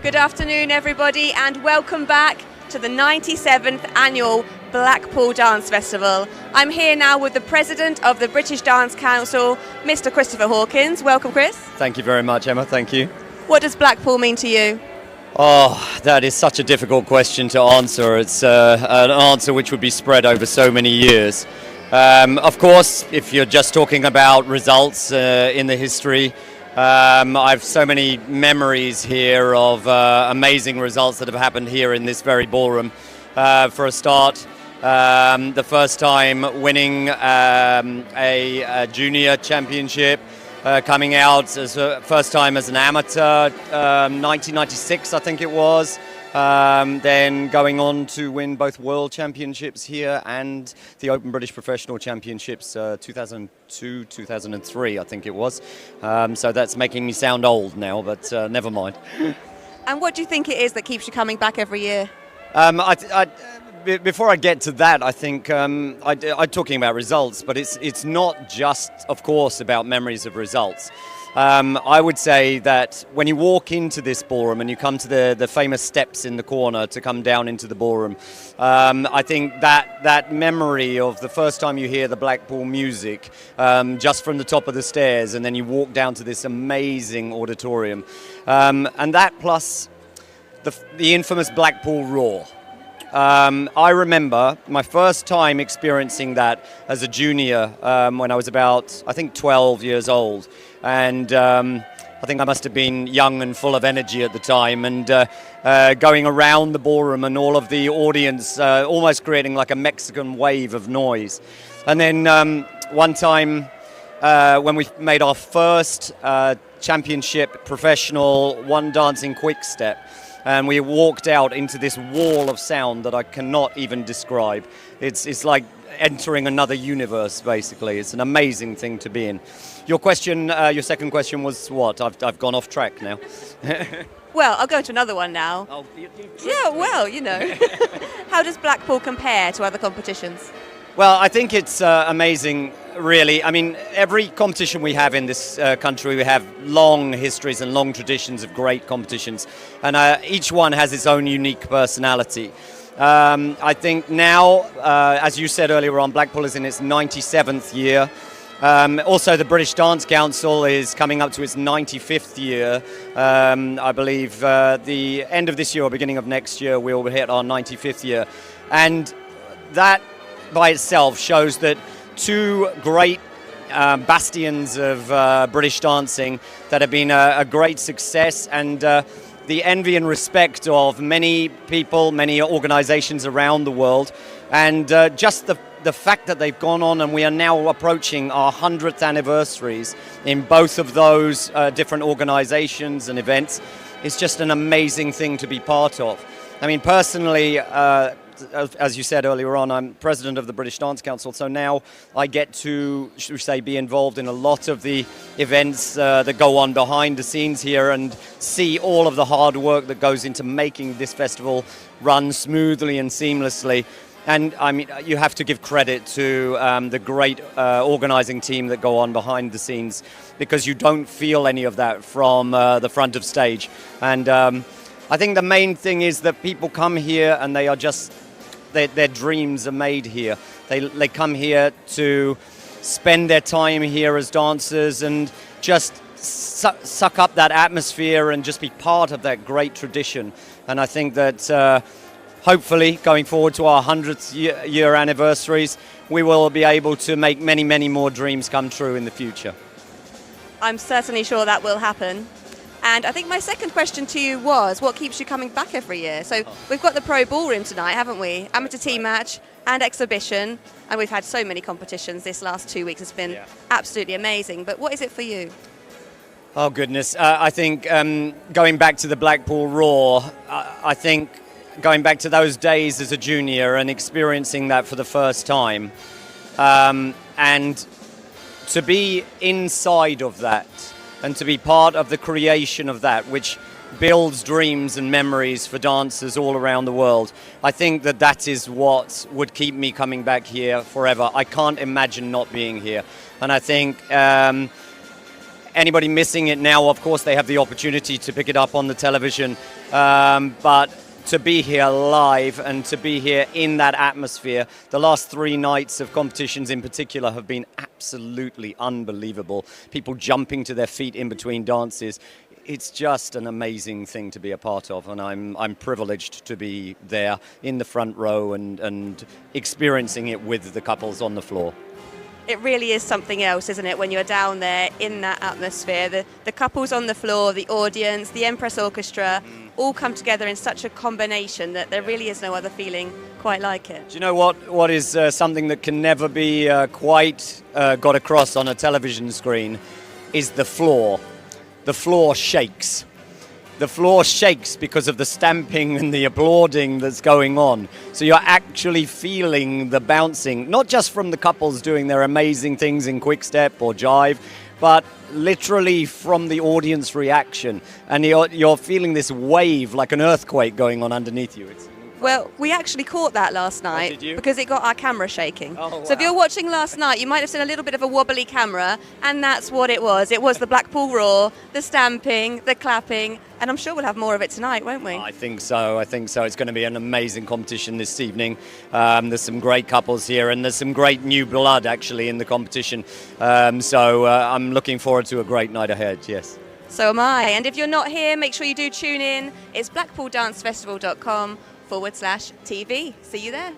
Good afternoon, everybody, and welcome back to the 97th annual Blackpool Dance Festival. I'm here now with the President of the British Dance Council, Mr. Christopher Hawkins. Welcome, Chris. Thank you very much, Emma. Thank you. What does Blackpool mean to you? Oh, that is such a difficult question to answer. It's an answer which would be spread over so many years. Of course, if you're just talking about results in the history, I've so many memories here of amazing results that have happened here in this very ballroom. For a start, the first time winning a junior championship, coming out as first time as an amateur, 1996 I think it was. Then going on to win both World Championships here and the Open British Professional Championships 2002, 2003 I think it was. So that's making me sound old now, but never mind. And what do you think it is that keeps you coming back every year? Before I get to that, I think I'm talking about results, but it's not just, of course, about memories of results. I would say that when you walk into this ballroom and you come to the famous steps in the corner to come down into the ballroom, I think that memory of the first time you hear the Blackpool music just from the top of the stairs, and then you walk down to this amazing auditorium, and that plus the infamous Blackpool roar. I remember my first time experiencing that as a junior when I was about, I think, 12 years old. And I think I must have been young and full of energy at the time, and going around the ballroom and all of the audience almost creating like a Mexican wave of noise. And then one time when we made our first championship professional one dancing quick step, and we walked out into this wall of sound that I cannot even describe. It's like entering another universe, basically. It's an amazing thing to be in. Your question, your second question was what? I've gone off track now. Well, I'll go to another one now. Oh, Yeah, well, you know. How does Blackpool compare to other competitions? Well, I think it's amazing, really. I mean, every competition we have in this country, we have long histories and long traditions of great competitions, and each one has its own unique personality. I think now, as you said earlier on, Blackpool is in its 97th year. Also, the British Dance Council is coming up to its 95th year. I believe the end of this year or beginning of next year, we'll hit our 95th year. And that by itself shows that two great bastions of British dancing that have been a great success, and the envy and respect of many people, many organizations around the world, and just the fact that they've gone on, and we are now approaching our 100th anniversaries in both of those different organizations and events, is just an amazing thing to be part of. I mean, personally, as you said earlier on, I'm president of the British Dance Council, so now I get to, should we say, be involved in a lot of the events that go on behind the scenes here, and see all of the hard work that goes into making this festival run smoothly and seamlessly. And I mean, you have to give credit to the great organizing team that go on behind the scenes, because you don't feel any of that from the front of stage. And I think the main thing is that people come here and they are just, their dreams are made here. They come here to spend their time here as dancers and just suck up that atmosphere and just be part of that great tradition. And I think that hopefully going forward to our 100th year anniversaries, we will be able to make many, many more dreams come true in the future. I'm certainly sure that will happen. And I think my second question to you was, what keeps you coming back every year? So we've got the Pro Ballroom tonight, haven't we? Amateur team match and exhibition. And we've had so many competitions this last 2 weeks. It's been absolutely amazing. But what is it for you? Oh, goodness. I think going back to the Blackpool Roar, I think going back to those days as a junior and experiencing that for the first time, and to be inside of that, and to be part of the creation of that, which builds dreams and memories for dancers all around the world. I think that is what would keep me coming back here forever. I can't imagine not being here. And I think anybody missing it now, of course, they have the opportunity to pick it up on the television. But to be here live and to be here in that atmosphere, the last 3 nights of competitions in particular have been absolutely unbelievable. People jumping to their feet in between dances. It's just an amazing thing to be a part of, and I'm privileged to be there in the front row and experiencing it with the couples on the floor. It really is something else, isn't it, when you're down there in that atmosphere? The couples on the floor, the audience, the Empress Orchestra, all come together in such a combination that there really is no other feeling quite like it. Do you know what is something that can never be quite got across on a television screen is the floor. The floor shakes. The floor shakes because of the stamping and the applauding that's going on. So you're actually feeling the bouncing, not just from the couples doing their amazing things in quick step or jive, but literally from the audience reaction. And you're feeling this wave like an earthquake going on underneath you. Well, we actually caught that last night did you? because it got our camera shaking. Oh, So if wow. you're watching last night, you might have seen a little bit of a wobbly camera, and that's what it was. It was the Blackpool roar, the stamping, the clapping, and I'm sure we'll have more of it tonight, won't we? I think so. It's going to be an amazing competition this evening. There's some great couples here, and there's some great new blood actually in the competition. So I'm looking forward to a great night ahead, yes. So am I. And if you're not here, make sure you do tune in. It's blackpooldancefestival.com/TV. See you there.